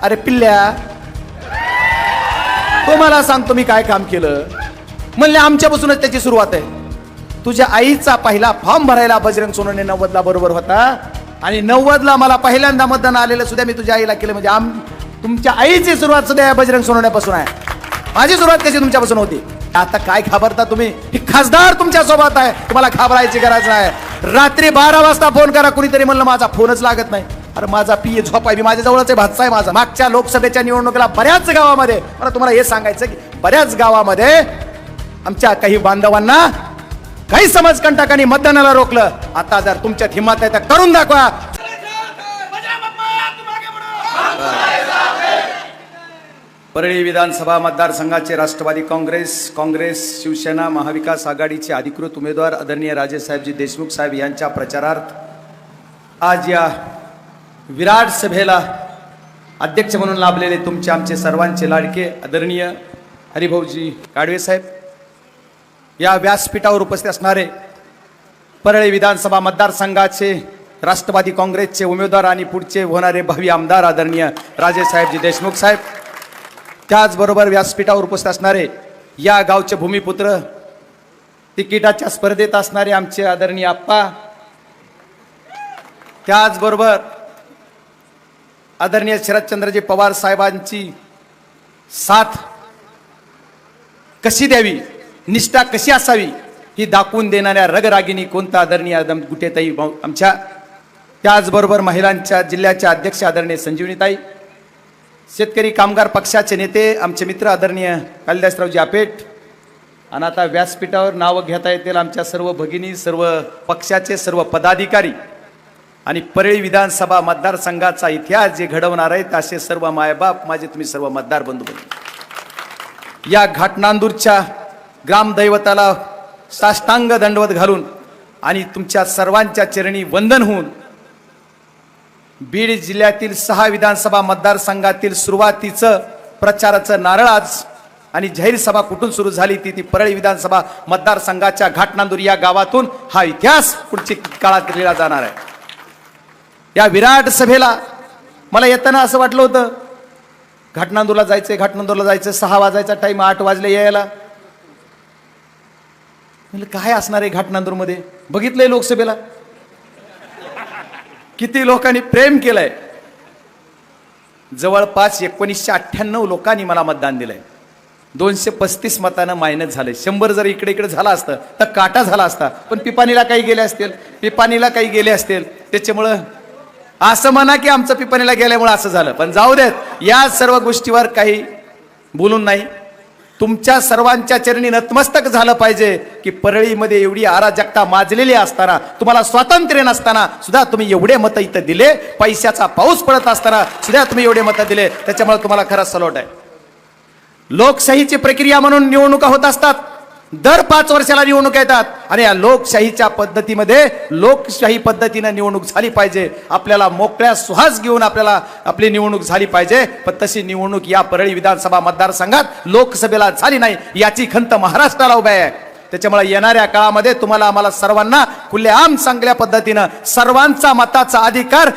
अरे पिल्ल्या, तुम्हाला सांगतो मी काय काम केलं. म्हणले आमच्यापासूनच त्याची सुरुवात आहे. तुझ्या आईचा पहिला फॉर्म भरायला बजरंग सोनवणे 90ला बरोबर होता आणि 90ला मला पहिल्यांदा मतदान आलेलं सुद्धा मी तुझ्या आईला केलं. म्हणजे तुमच्या आईची सुरुवात सुद्धा बजरंग सोनवण्यापासून आहे. माझी सुरुवात कशी तुमच्यापासून होती. आता काय घाबरता तुम्ही. ही खासदार तुमच्या सोबत आहे, तुम्हाला घाबरायची गरज नाही. रात्री 12 वाजता फोन करा, कुणीतरी म्हणलं माझा फोनच लागत नाही. अरे माझा पी झोप आहे, माझ्या जवळच भातसा आहे माझा. मागच्या लोकसभेच्या निवडणुकीला बऱ्याच गावामध्ये, मला तुम्हाला हे सांगायचं की बऱ्याच गावामध्ये आमच्या काही बांधवांना काही समाजकंटकांनी मतदानाला रोखलं. आता जर तुमच्यात हिंमत आहे तर करून दाखवा. परळी विधानसभा मतदारसंघाचे राष्ट्रवादी काँग्रेस शिवसेना महाविकास आघाडीचे अधिकृत उमेदवार आदरणीय राजेसाहेबजी देशमुख साहेब यांच्या प्रचारार्थ आज या विराट सभेला अध्यक्ष म्हणून लाभलेले तुमचे आमचे सर्वांचे लाडके आदरणीय हरिभाऊजी काडवे साहेब, या व्यासपीठावर उपस्थित असणारे परळी विधानसभा मतदारसंघाचे राष्ट्रवादी काँग्रेसचे उमेदवार आणि पुढचे होणारे भावी आमदार आदरणीय राजेसाहेबजी देशमुख साहेब, त्याचबरोबर व्यासपीठावर उपस्थित असणारे या गावचे भूमिपुत्र, तिकिटाच्या स्पर्धेत असणारे आमचे आदरणीय आप्पा, त्याचबरोबर आदरणीय शरदचंद्रजी पवार साहेबांची साथ कशी द्यावी, निष्ठा कशी असावी ही दाखवून देणाऱ्या रगरागिनी कोणता आदरणीय आदम गुटेताई आमच्या, त्याचबरोबर महिलांच्या जिल्ह्याच्या अध्यक्ष आदरणीय संजीवनीताई, शेतकरी कामगार पक्षाचे नेते आमचे मित्र आदरणीय कालिदासरावजी आपेट, आणि आता व्यासपीठावर नावं घेता येतील आमच्या सर्व भगिनी, सर्व पक्षाचे सर्व पदाधिकारी आणि परळी विधानसभा मतदारसंघाचा इतिहास जे घडवणार आहेत असे सर्व मायबाप माझे, तुम्ही सर्व मतदार बंधू भगिनी, या घाटनांदूरच्या ग्रामदैवताला साष्टांग दंडवत घालून आणि तुमच्या सर्वांच्या चरणी वंदन होऊन बीड जिल्ह्यातील 6 विधानसभा मतदारसंघातील सुरुवातीचं प्रचाराचं नारळ आज आणि जाहीर सभा कुठून सुरू झाली ती परळी विधानसभा मतदारसंघाच्या घाटनांदूर या गावातून हा इतिहास पुढच्या काळात लिहिला जाणार आहे. या विराट सभेला मला येताना असं वाटलं होतं घाटनांदूरला जायचं 6 वाजायचा टाइम, 8 वाजले यायला. म्हणजे काय असणार आहे घाटनांदूरमध्ये. बघितलंय लोकसभेला किती लोकांनी प्रेम केलंय. जवळपास 1998 लोकांनी मला मतदान दिलंय. 235 मतानं मायनस झाले. 100 जर इकडे इकडे झाला असतं तर काटा झाला असता. पण पिपाणीला काही गेले असतील त्याच्यामुळं असं म्हणा की आमचं पिपाणीला गेल्यामुळे असं झालं. पण जाऊ देत, या सर्व गोष्टीवर काही बोलून नाही. तुमच्या सर्वांच्या चरणी नतमस्तक झालं पाहिजे की परळीमध्ये एवढी अराजकता माजलेली असताना, तुम्हाला स्वातंत्र्य नसताना सुद्धा तुम्ही एवढे मतं इथं दिले, पैशाचा पाऊस पडत असताना सुद्धा तुम्ही एवढे मतं दिले, त्याच्यामुळे तुम्हाला खरा सलोट आहे. लोकशाहीची प्रक्रिया म्हणून निवडणुका होत असतात. दर 5 वर्षाला निवडणूक येतात आणि या लोकशाहीच्या पद्धतीमध्ये लोकशाही पद्धतीने निवडणूक झाली पाहिजे. आपल्याला मोकळ्या सुहास घेऊन आपल्याला आपली निवडणूक झाली पाहिजे. पण तशी निवडणूक या परळी विधानसभा मतदारसंघात लोकसभेला झाली नाही, याची खंत महाराष्ट्राला उभी आहे. त्याच्यामुळे येणाऱ्या काळामध्ये तुम्हाला आम्हाला सर्वांना खुलेआम चांगल्या पद्धतीनं सर्वांचा मताचा अधिकार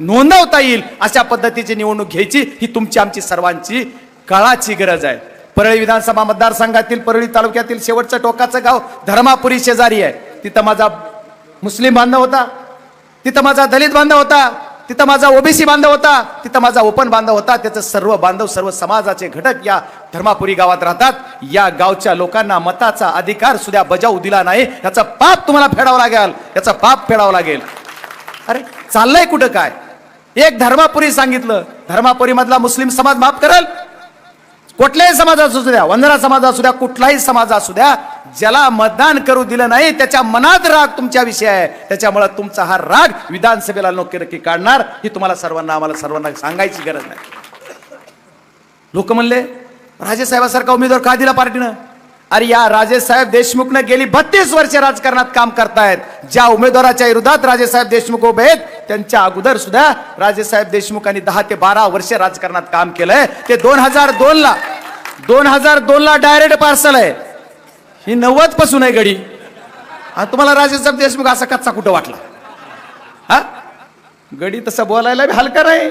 नोंदवता येईल अशा पद्धतीची निवडणूक घ्यायची ही तुमची आमची सर्वांची काळाची गरज आहे. परळी विधानसभा मतदारसंघातील परळी तालुक्यातील शेवटचं टोकाचं गाव धर्मापुरी शेजारी आहे. तिथं माझा मुस्लिम बांधव होता, तिथं माझा दलित बांधव होता, तिथं माझा ओबीसी बांधव होता, तिथं माझा ओपन बांधव होता. त्याचं सर्व बांधव, सर्व समाजाचे घटक या धर्मापुरी गावात राहतात. या गावच्या लोकांना मताचा अधिकार सुद्धा बजावू दिला नाही, याचा पाप तुम्हाला फेडावं लागेल. अरे चाललंय कुठं काय. एक धर्मापुरी सांगितलं, धर्मापुरी मधला मुस्लिम समाज माफ करेल. कुठल्याही समाज असू द्या, वंदना समाज असू द्या, कुठलाही समाज असू द्या, ज्याला मतदान करू दिलं नाही त्याच्या मनात राग तुमच्या विषय आहे. त्याच्यामुळे तुमचा हा राग विधानसभेला नक्की काढणार ही तुम्हाला सर्वांना, आम्हाला सर्वांना सांगायची गरज नाही. लोक म्हणले राजेसाहेबांसारखा उमेदवार का दिला पार्टीनं. अरे या राजेसाहेब देशमुखने गेली 32 वर्ष राजकारणात काम करतायत. ज्या उमेदवाराच्या विरोधात राजेसाहेब देशमुख उभे आहेत त्यांच्या अगोदर सुद्धा राजेसाहेब देशमुखांनी 10 ते 12 वर्ष राजकारणात काम केलंय. ते 2002 ला डायरेक्ट पार्सल आहे. ही 90 पासून आहे गडी. तुम्हाला राजेसाहेब देशमुख असा कच्चा कुठं वाटला. हा गडी तसं बोलायला हलका नाही.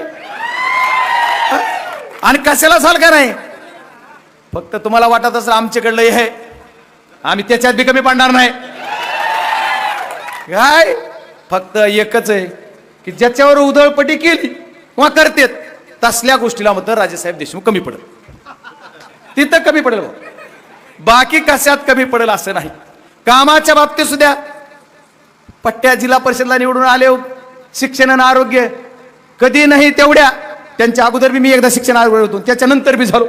आणि कशाला साल का नाही? फक्त तुम्हाला वाटत असेल आमच्याकडलं हे आहे, आम्ही त्याच्यात बी कमी पडणार नाही. काय फक्त एकच आहे की ज्याच्यावर उधळपट्टी केली किंवा करतेत तसल्या गोष्टीला मग राजेसाहेब देशमुख कमी पडेल, तिथं कमी पडेल. बाकी कशात कमी पडेल असं नाही. कामाच्या बाबतीत सुद्धा पट्ट्या जिल्हा परिषदला निवडून आले, शिक्षण आणि आरोग्य कधी नाही तेवढ्या. त्यांच्या अगोदर बी मी एकदा शिक्षण आरोग्य होतो, त्याच्यानंतर बी झालो.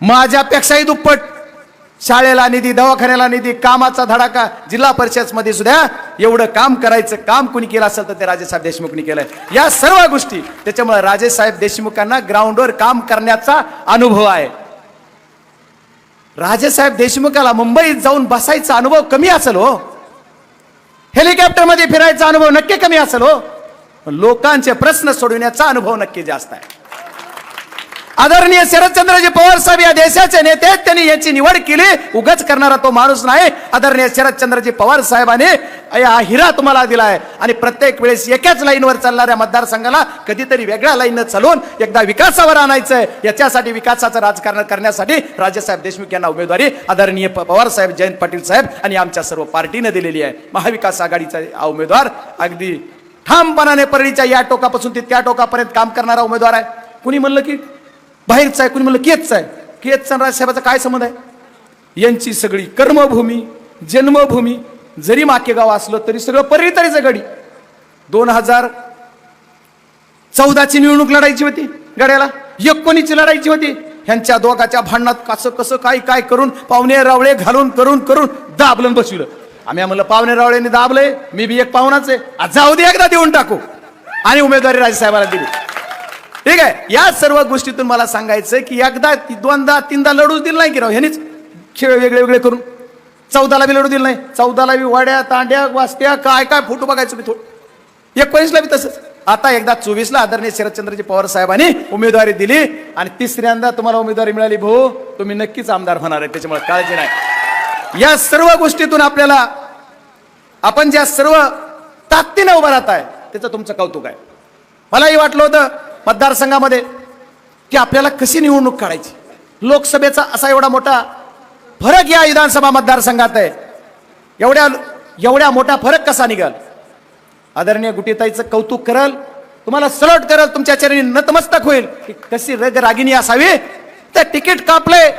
माझ्यापेक्षाही दुप्पट शाळेला निधी, दवाखान्याला निधी, कामाचा धडाका. जिल्हा परिषद मध्ये सुद्धा एवढं काम करायचं काम कुणी केलं असेल तर ते राजेसाहेब देशमुखनी केलंय. या सर्व गोष्टी त्याच्यामुळे राजेसाहेब देशमुखांना ग्राउंडवर काम करण्याचा अनुभव आहे. राजेसाहेब देशमुखाला मुंबईत जाऊन बसायचा अनुभव कमी असेल हो, हेलिकॉप्टर मध्ये फिरायचा अनुभव नक्की कमी असेल हो, लोकांचे प्रश्न सोडवण्याचा अनुभव नक्की जास्त आहे. आदरणीय शरदचंद्रजी पवार साहेब या देशाचे नेते, त्यांनी याची निवड केली. उगाच करणारा तो माणूस नाही. आदरणीय शरदचंद्रजी पवार साहेबांनी हा हिरा तुम्हाला दिलाय आणि प्रत्येक वेळेस एकाच लाईनवर चालणाऱ्या मतदारसंघाला कधीतरी वेगळ्या लाईननं चालून एकदा विकासावर आणायचंय. याच्यासाठी विकासाचं राजकारण करण्यासाठी राजेसाहेब देशमुख यांना उमेदवारी आदरणीय पवार साहेब, जयंत पाटील साहेब आणि आमच्या सर्व पार्टीने दिलेली आहे. महाविकास आघाडीचा उमेदवार अगदी ठामपणाने परळीच्या या टोकापासून ते त्या टोकापर्यंत काम करणारा उमेदवार आहे. कुणी म्हणलं की बाहेरचा आहे, कुणी म्हणलं केतचा आहे. केतचा राजसाहेबाचा काय संबंध आहे? यांची सगळी कर्मभूमी, जन्मभूमी जरी माकेगाव असलं तरी सगळं परळीतरीचं गडी. 2014ची निवडणूक लढायची होती, गड्याला 19ची लढायची होती. ह्यांच्या दोघाच्या भांडणात कसं कसं काय काय करून पाहुणे रावळे घालून करून करून दाबलं बसविलं. आम्ही म्हणलं पाहुणे रावळेने दाबलंय, मी बी एक पाहुणाच आहे, जाऊ दे एकदा देऊन टाकू, आणि उमेदवारी राजेसाहेबाला दिली. ठीक आहे. या सर्व गोष्टीतून मला सांगायचं की एकदा दोनदा तीनदा लढूच दिलं नाही की राव ह्यांनीच खेळ वेगळे वेगळे करून. 14ला बी लढू दिलं नाही, 14ला बी वाड्या तांड्या वाजत्या काय काय फोटो बघायचं मी थोडं. 19ला बी तसंच. आता एकदा 24ला आदरणीय शरदचंद्रजी पवार साहेबांनी उमेदवारी दिली आणि तिसऱ्यांदा तुम्हाला उमेदवारी मिळाली. भाऊ तुम्ही नक्कीच आमदार होणार आहे, त्याच्यामुळे काळजी नाही. या सर्व गोष्टीतून आपल्याला आपण ज्या सर्व ताकदीने उभा राहत आहे त्याचं तुमचं कौतुक आहे. मलाही वाटलं होतं मतदारसंघामध्ये की आपल्याला कशी निवडणूक काढायची. लोकसभेचा असा एवढा मोठा फरक या विधानसभा मतदारसंघात आहे, एवढ्या मोठा फरक कसा निघाल. आदरणीय गुटीताईचं कौतुक करल, तुम्हाला सलट करल, तुमच्या चरणी नतमस्तक होईल की कशी रग रागिनी असावी. तर तिकीट कापले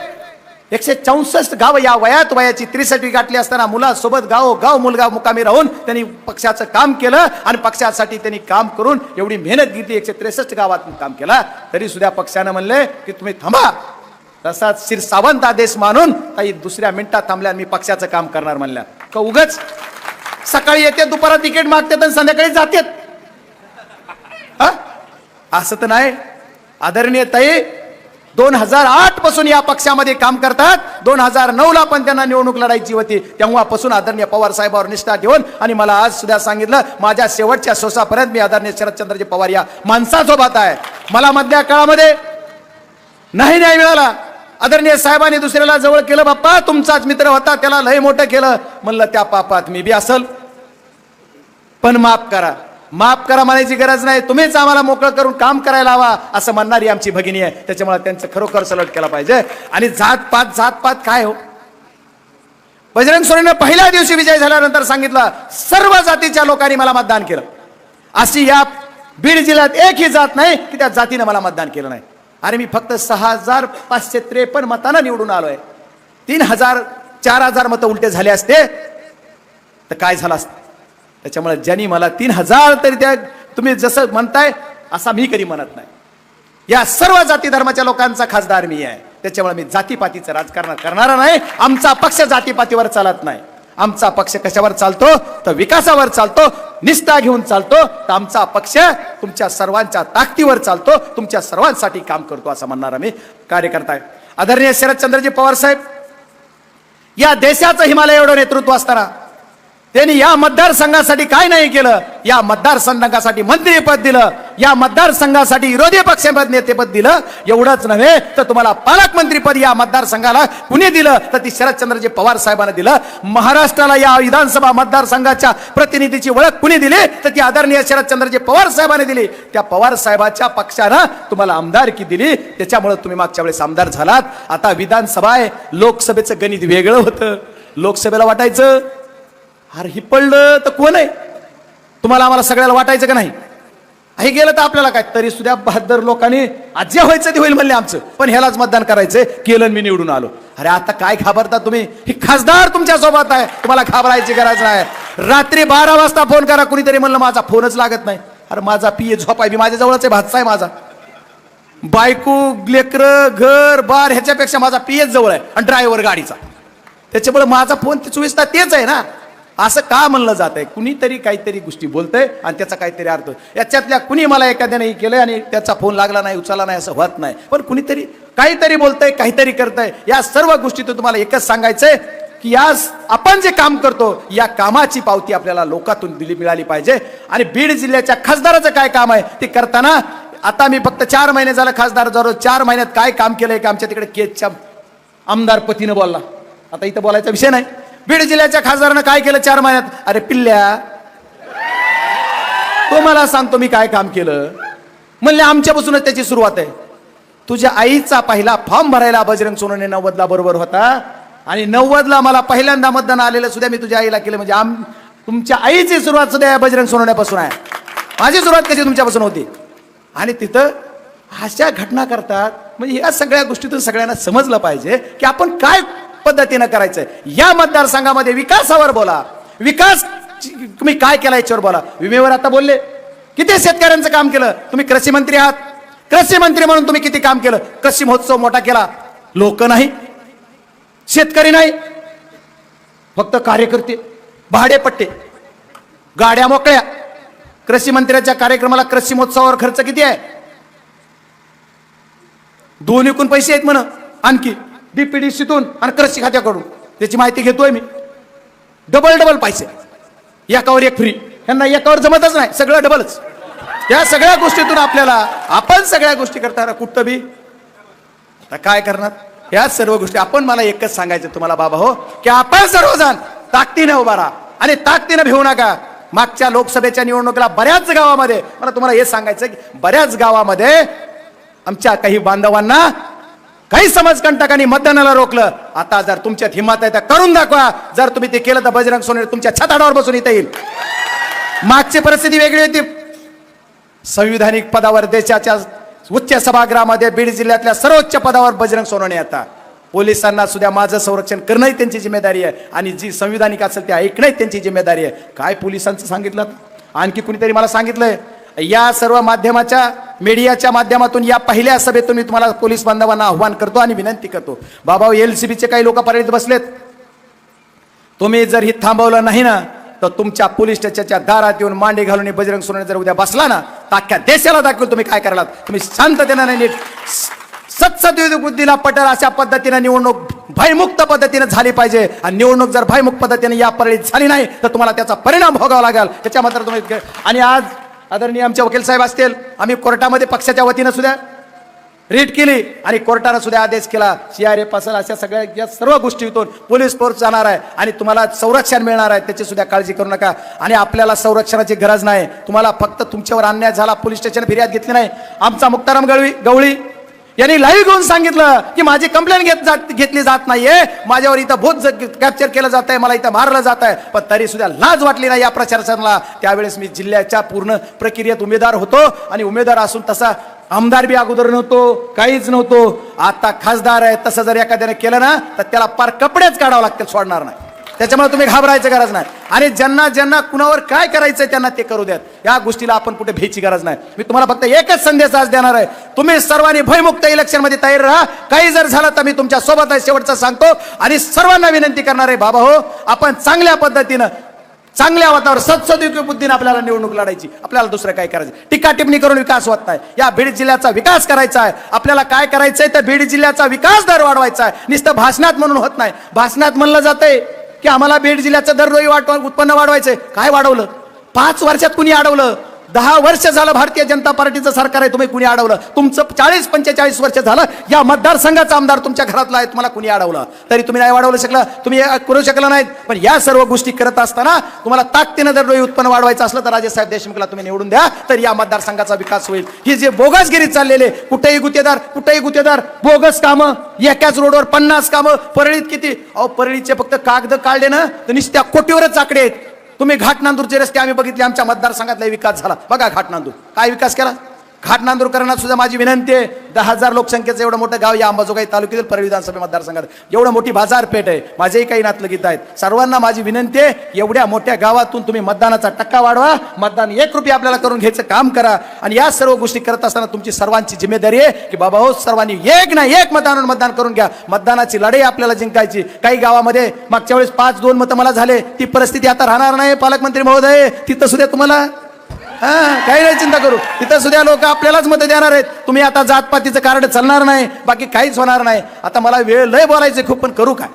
164 गाव या वयाची 63 गाठली असताना मुलासोबत गाव मुलगा मुकामी राहून त्यांनी पक्षाचं काम केलं आणि पक्षासाठी त्यांनी काम करून एवढी मेहनत घेतली. 163 गावात काम केला तरी सुद्धा पक्षानं म्हणले की तुम्ही थांबा. तसाच श्री सावंत आदेश मानून काही दुसऱ्या मिनिटात थांबल्या, मी पक्षाचं काम करणार म्हणल्या. का उगाच सकाळी येते दुपारा तिकीट मागतात आणि संध्याकाळी जातात असं तर नाही. आदरणीय ताई 2008 पासून या पक्षामध्ये काम करतात. 2009ला पण त्यांना निवडणूक लढायची होती, तेव्हापासून आदरणीय पवार साहेबांवर निष्ठा ठेवून आणि मला आज सुद्धा सांगितलं माझ्या शेवटच्या श्वासापर्यंत मी आदरणीय शरदचंद्रजी पवार या माणसासोबत आहे. मला मधल्या काळामध्ये नाही न्याय मिळाला. आदरणीय साहेबांनी दुसऱ्याला जवळ केलं, बाप्पा तुमचाच मित्र होता त्याला लय मोठं केलं. म्हणलं त्या पापात मी बी असल, पण माफ करा. माफ करा म्हणायची गरज नाही, तुम्हीच आम्हाला मोकळं करून काम करायला हवा असं म्हणणारी आमची भगिनी आहे. त्याच्यामुळे त्यांचं खरोखर सलट केला पाहिजे. आणि जातपात काय हो, बजरंग सोरेनं पहिल्या दिवशी विजय झाल्यानंतर सांगितलं सर्व जातीच्या लोकांनी मला मतदान केलं. अशी या बीड जिल्ह्यात एकही जात नाही की त्या जातीनं मला मतदान केलं नाही. अरे मी फक्त 6553 मतांना निवडून आलोय. 4,000 मतं उलटे झाले असते तर काय झालं असतं. त्याच्यामुळे ज्यांनी मला 3,000 तरी त्या तुम्ही जसं म्हणताय असा मी कधी म्हणत नाही. या सर्व जाती धर्माच्या लोकांचा खासदार मी आहे. त्याच्यामुळे मी जातीपातीचं राजकारण करणारा नाही. आमचा पक्ष जातीपातीवर चालत नाही. आमचा पक्ष कशावर चालतो तर विकासावर चालतो, निष्ठा घेऊन चालतो. तर आमचा पक्ष तुमच्या सर्वांच्या ताकदीवर चालतो, तुमच्या सर्वांसाठी काम करतो असं म्हणणारा मी कार्यकर्ता आहे. आदरणीय शरदचंद्रजी पवार साहेब या देशाचं हिमालय एवढं नेतृत्व असताना त्यांनी या मतदारसंघासाठी काय नाही केलं. या मतदारसंघासाठी मंत्रीपद दिलं, या मतदारसंघासाठी विरोधी पक्षापद नेतेपद दिलं. एवढंच नव्हे तर तुम्हाला पालकमंत्रीपद या मतदारसंघाला कुणी दिलं तर ती शरदचंद्रजी पवार साहेबांना दिलं. महाराष्ट्राला या विधानसभा मतदारसंघाच्या प्रतिनिधीची ओळख कुणी दिली तर ती आदरणीय शरदचंद्रजी पवार साहेबांनी दिली. त्या पवार साहेबांच्या पक्षानं तुम्हाला आमदारकी दिली, त्याच्यामुळे तुम्ही मागच्या वेळेस आमदार झालात. आता विधानसभा आहे, लोकसभेचं गणित वेगळं होतं. लोकसभेला वाटायचं अरे ही पडलं तर कोण आहे, तुम्हाला आम्हाला सगळ्याला वाटायचं का नाही. हे गेलं तर आपल्याला काय, तरी सुद्धा 72 लोकांनी आज जे व्हायचं ते होईल म्हणले आमचं, पण ह्यालाच मतदान करायचंय, केलं मी निवडून आलो. अरे आता काय घाबरता तुम्ही, ही खासदार तुमच्या सोबत आहे, तुम्हाला घाबरायची गरज नाही. रात्री 12 वाजता फोन करा, कुणीतरी म्हणलं माझा फोनच लागत नाही. अरे माझा पिये झोप आहे, माझ्या जवळच आहे, भातसा आहे माझा, बायको लेकर घर बार ह्याच्यापेक्षा माझा पियेच जवळ आहे आणि ड्रायव्हर गाडीचा, त्याच्यामुळे माझा फोन 24 तास तेच आहे ना. असं का म्हणलं जात आहे, कुणीतरी काहीतरी गोष्टी बोलतंय आणि त्याचा काहीतरी अर्थ. याच्यातल्या कुणी मला एखाद्याने केलंय आणि त्याचा फोन लागला नाही, उचलला नाही असं होत नाही, पण कुणीतरी काहीतरी बोलतंय, काहीतरी करतंय. या सर्व गोष्टीतून तुम्हाला एकच सांगायचंय की या आपण जे काम करतो या कामाची पावती आपल्याला लोकातून मिळाली पाहिजे. आणि बीड जिल्ह्याच्या खासदाराचं काय काम आहे ते करताना, आता मी फक्त 4 महिने झालं खासदार झालो, 4 महिन्यात काय काम केलंय का आमच्या तिकडे केजच्या आमदार पतीनं बोलला. आता इथं बोलायचा विषय नाही. बीड जिल्ह्याच्या खासदारानं काय केलं 4 महिन्यात, अरे पिल्ल्या तो मला सांगतो मी काय काम केलं. म्हणले आमच्यापासूनच त्याची सुरुवात आहे. तुझ्या आईचा पहिला फॉर्म भरायला बजरंग सोनवणे 90ला बरोबर होता आणि 90ला मला पहिल्यांदा मतदान आलेलं सुद्धा मी तुझ्या आईला केलं. म्हणजे तुमच्या आईची सुरुवात सुद्धा बजरंग सोनवण्यापासून आहे. माझी सुरुवात कशी तुमच्यापासून होती. आणि तिथं अशा घटना करतात. म्हणजे या सगळ्या गोष्टीतून सगळ्यांना समजलं पाहिजे की आपण काय पद्धतीनं करायचंय. या मतदारसंघामध्ये विकासावर बोला, विकास तुम्ही काय केला याच्यावर बोला. विमेवर आता बोलले, किती शेतकऱ्यांचं काम केलं. तुम्ही कृषी मंत्री आहात, कृषी मंत्री म्हणून तुम्ही किती काम केलं. कृषी महोत्सव मोठा केला, लोक नाही, शेतकरी नाही, फक्त कार्यकर्ते, भाडेपट्टे, गाड्या मोकळ्या. कृषी मंत्र्याच्या कार्यक्रमाला कृषी महोत्सवावर खर्च किती आहे, दोन्हीकून पैसे आहेत म्हण, आणखी डीपीडीसीतून आणि कृषी खात्याकडून. त्याची माहिती घेतोय मी. डबल पैसे, एकावर एक फ्री. यांना एकावर जमतच नाही, सगळं डबलच. या सगळ्या गोष्टीतून आपण सगळ्या गोष्टी करताना कुठं बी आता काय करणार. या सर्व गोष्टी आपण, मला एकच सांगायचं तुम्हाला बाबा हो, की आपण सर्वजण ताकदीने उभा राहा आणि ताकदीने भिवू नका. मागच्या लोकसभेच्या निवडणुकीला बऱ्याच गावामध्ये, मला तुम्हाला हे सांगायचं की बऱ्याच गावामध्ये आमच्या काही बांधवांना काही समाजकंटकांनी मतदानाला रोखलं. आता जर तुमच्यात हिंमत आहे तर करून दाखवा. जर तुम्ही ते केलं तर बजरंग सोनवणे तुमच्या छताडावर बसून इथे येईल. मागची परिस्थिती वेगळी होती. संविधानिक पदावर देशाच्या उच्च सभागृहामध्ये बीड जिल्ह्यातल्या सर्वोच्च पदावर बजरंग सोनवणे. आता पोलिसांना सुद्धा माझं संरक्षण करणंही त्यांची जिम्मेदारी आहे आणि जी संविधानिक असेल ते ऐकणंही त्यांची जिम्मेदारी आहे. काय पोलिसांचं सांगितलं. आणखी कुणीतरी मला सांगितलंय, या सर्व माध्यमाच्या मीडियाच्या माध्यमातून या पहिल्या सभेतून मी तुम्हाला पोलीस बांधवांना आव्हान करतो आणि विनंती करतो. बाबा एलसीबीचे काही लोक परळीत बसलेत. तुम्ही जर ही थांबवलं नाही ना तर तुमच्या पोलीस स्टेशनच्या दारात येऊन मांडी घालून बजरंग सोनवणे जर उद्या बसला ना तर अख्ख्या देशाला दाखवेल तुम्ही काय कराल. तुम्ही शांततेनं नाही, नीट सत्सद बुद्धीला पटेल अशा पद्धतीने निवडणूक भयमुक्त पद्धतीने झाली पाहिजे. आणि निवडणूक जर भयमुक्त पद्धतीने या परळीत झाली नाही तर तुम्हाला त्याचा परिणाम भोगावा लागेल. त्याच्या मात्र तुम्ही. आणि आज आदरणीय आमचे वकील साहेब असतील, आम्ही कोर्टामध्ये पक्षाच्या वतीनं सुद्धा रीट केली आणि कोर्टानं सुद्धा आदेश केला. CRF असेल अशा सगळ्या या सर्व गोष्टीतून पोलीस फोर्स जाणार आहे आणि तुम्हाला संरक्षण मिळणार आहे, त्याची सुद्धा काळजी करू नका. आणि आपल्याला संरक्षणाची गरज नाही. तुम्हाला फक्त तुमच्यावर अन्याय झाला, पोलीस स्टेशन फिर्याद घेतली नाही. आमचा मुक्ताराम गवळी यांनी लाईव्ह घेऊन सांगितलं की माझी कंप्लेंट घेतली जात नाहीये, माझ्यावर इथं भूत कॅप्चर केलं जात आहे, मला इथं मारलं जात आहे. पण तरी सुद्धा लाज वाटली नाही या प्रशासनाला. त्यावेळेस मी जिल्ह्याच्या पूर्ण प्रक्रियेत उमेदवार होतो आणि उमेदवार असून तसा आमदार बी अगोदर नव्हतो, काहीच नव्हतो. आता खासदार आहे. तसं जर एखाद्याने केलं ना तर त्याला पार कपडेच काढावं लागतील, सोडणार नाही. त्याच्यामुळे तुम्ही घाबरायची गरज नाही. आणि ज्यांना ज्यांना कुणावर काय करायचंय त्यांना ते करू द्यात. या गोष्टीला आपण कुठे भ्यायची गरज नाही. मी तुम्हाला फक्त एकच संदेश आज देणार आहे, तुम्ही सर्वांनी भयमुक्त इलेक्शन मध्ये तयार राहा. काही जर झालं तर मी तुमच्या सोबत आहे, शेवटचं सांगतो. आणि सर्वांना विनंती करणार आहे, बाबा हो, आपण चांगल्या पद्धतीनं चांगल्या वातावरण सत्सद बुद्धीने आपल्याला निवडणूक लढायची. आपल्याला दुसरं काय करायचं, टीका टिप्पणी करून विकास होत नाही. या बीड जिल्ह्याचा विकास करायचा आहे. आपल्याला काय करायचंय तर बीड जिल्ह्याचा विकास दर वाढवायचा आहे. नुसतं भाषणात म्हणून होत नाही. भाषणात म्हणलं जातंय की आम्हाला बीड जिल्ह्याचं दरडोई उत्पन्न वाढवायचंय. काय वाढवलं? 5 वर्षात कुणी अडवलं? 10 वर्ष झालं भारतीय जनता पार्टीचं सरकार आहे, तुम्ही कुणी अडवलं? तुमचं 40-45 वर्ष झालं या मतदारसंघाचा आमदार तुमच्या घरातला आहे, तुम्हाला कुणी अडवलं? तरी तुम्ही नाही वाढवलं शकला, तुम्ही करू शकला नाहीत. पण या सर्व गोष्टी करत असताना तुम्हाला ताकदीनं दरडोई उत्पन्न वाढवायचं असलं तर राजेसाहेब देशमुखला तुम्ही निवडून द्या, तर या मतदारसंघाचा विकास होईल. ही जे बोगसगिरी चाललेले, कुठेही गुत्तेदार बोगस कामं, एकाच रोडवर 50 कामं. परळीत किती? अहो परळीचे फक्त कागद काढले ना तर नुसत्या कोटीवरच आकडे आहेत. तुम्ही घाटनांदूरचे रस्ते आम्ही बघितले, आमच्या मतदारसंघातला विकास झाला. बघा घाटनांदूर काय विकास केला. घाटनांदूरकरांना सुद्धा माझी विनंती आहे, 10,000 लोकसंख्येचं एवढं मोठं गाव या अंबाजोगाई तालुक्यातील परळी विधानसभा मतदारसंघात, एवढं मोठी बाजारपेठ आहे. माझेही काही नातलं गीत आहेत. सर्वांना माझी विनंती आहे, एवढ्या मोठ्या गावातून तुम्ही मतदानाचा टक्का वाढवा, मतदान 1 रुपया आपल्याला करून घ्यायचं काम करा. आणि या सर्व गोष्टी करत असताना तुमची सर्वांची जिम्मेदारी आहे की बाबा हो, सर्वांनी एक ना एक मतदान करून घ्या. मतदानाची लढाई आपल्याला जिंकायची. काही गावामध्ये मागच्या वेळेस 5-2 मतं मला झाले, ती परिस्थिती आता राहणार नाही. पालकमंत्री महोदय, तिथं सुद्धा तुम्हाला काही नाही चिंता करू, तिथं सुद्धा लोक आपल्यालाच मत देणार आहेत. तुम्ही आता जातपातीचं कार्ड चालणार नाही, बाकी काहीच होणार नाही. आता मला वेळ लय बोलायचे खूप, पण करू काय,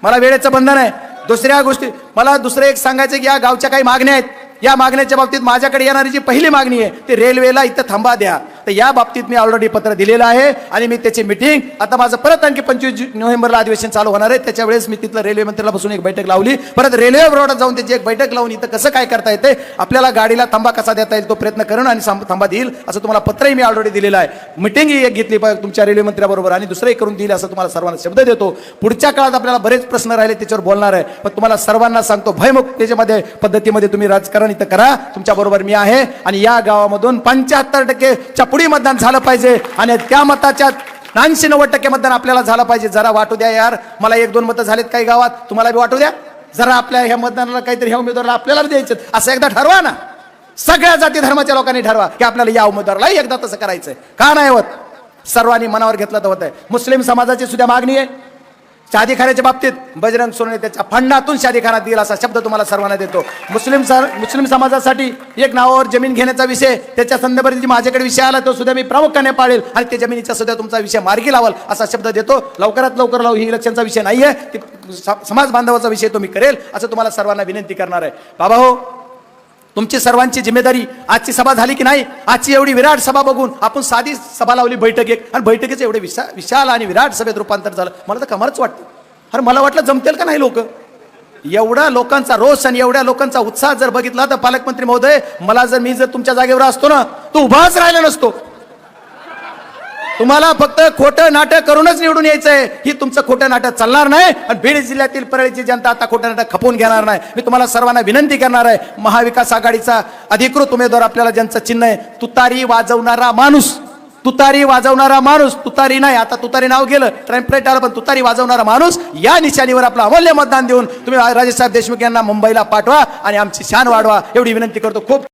मला वेळेचं बंधन आहे. दुसऱ्या गोष्टी मला दुसरं एक सांगायचं की या गावच्या काही मागण्या आहेत. या मागण्याच्या बाबतीत माझ्याकडे येणारी जी पहिली मागणी आहे ती रेल्वेला इथं थांबा द्या. तर या बाबतीत मी ऑलरेडी पत्र दिलेलं आहे आणि मी त्याची मिटिंग आता माझं परत आणखी 25 नोव्हेंबरला अधिवेशन चालू होणार आहे. त्याच्या वेळेस मी तिथलं रेल्वे मंत्र्याला बसून एक बैठक लावली. परत रेल्वे बोर्डात जाऊन त्याची एक बैठक लावून इथं कसं काय करता येते, आपल्याला गाडीला थांबा कसा देता येईल तो प्रयत्न करून आणि थांबा देईल असं तुम्हाला पत्रही मी ऑलरेडी दिलेलं आहे. मिटिंगही एक घेतली तुमच्या रेल्वे मंत्र्याबरोबर आणि दुसरंही करून दिलं असं तुम्हाला सर्वांना शब्द देतो. पुढच्या काळात आपल्याला बरेच प्रश्न राहिले त्याच्यावर बोलणार आहे, पण तुम्हाला सर्वांना सांगतो भयमुक्तेच्या पद्धतीमध्ये तुम्ही राजकारण इथं करा. तुमच्या बरोबर मी आहे आणि या गावामधून 75% पुढे मतदान झालं पाहिजे आणि त्या मताच्या 80-90% मतदान आपल्याला झालं पाहिजे. जरा वाटू द्या यार, मला 1-2 मतं झालेत काही गावात, तुम्हाला बी वाटू द्या जरा. आपल्या ह्या मतदानाला काहीतरी ह्या उमेदवाराला आपल्याला द्यायचं असं एकदा ठरवा ना. सगळ्या जाती धर्माच्या लोकांनी ठरवा की आपल्याला या उमेदवाराला एकदा तसं करायचंय. का नाही होत? सर्वांनी मनावर घेतलं तर होत आहे. मुस्लिम समाजाची सुद्धा मागणी आहे शादीखान्याच्या बाबतीत. बजरंग सोनवणे त्याच्या फंडातून शादीखाना देईल असा शब्द तुम्हाला सर्वांना देतो. मुस्लिम समाजासाठी एक नावावर जमीन घेण्याचा विषय, त्याच्या संदर्भात माझ्याकडे विषय आला तो सुद्धा मी प्रामुख्याने पाळेल आणि त्या जमिनीचा सुद्धा तुमचा विषय मार्गी लावाल असा शब्द देतो. लवकरात लवकर लावू. ही इलेक्शनचा विषय नाहीये, समाज बांधवाचा विषय तो मी करेल असं तुम्हाला सर्वांना विनंती करणार आहे. बाबा हो, तुमची सर्वांची जिम्मेदारी. आजची सभा झाली की नाही, आजची एवढी विराट सभा बघून आपण साधी सभा लावली बैठक एक, आणि बैठकीचं एवढे विशाल आणि विराट सभेत रूपांतर झालं. मला तर कमालच वाटतं. अरे मला वाटलं जमतेल का नाही लोक. एवढा लोकांचा रोष आणि एवढ्या लोकांचा उत्साह जर बघितला तर पालकमंत्री महोदय, मी जर तुमच्या जागेवर असतो ना तो उभाच राहिला नसतो. तुम्हाला फक्त खोटं नाटक करूनच निवडून यायचंय. ही तुमचं खोटं नाटक चालणार नाही आणि बीड जिल्ह्यातील परळीची जनता आता खोटं नाटक खपवून घेणार नाही. मी तुम्हाला सर्वांना विनंती करणार आहे, महाविकास आघाडीचा अधिकृत उमेदवार आपल्याला ज्यांचं चिन्ह आहे तुतारी वाजवणारा माणूस, तुतारी वाजवणारा माणूस, तुतारी नाही आता तुतारी नाव गेलं, ट्रम्पेट आलं, पण तुतारी वाजवणारा माणूस या निशाणीवर आपलं अमूल्य मतदान देऊन तुम्ही राजेसाहेब देशमुख यांना मुंबईला पाठवा आणि आमची शान वाढवा एवढी विनंती करतो. खूप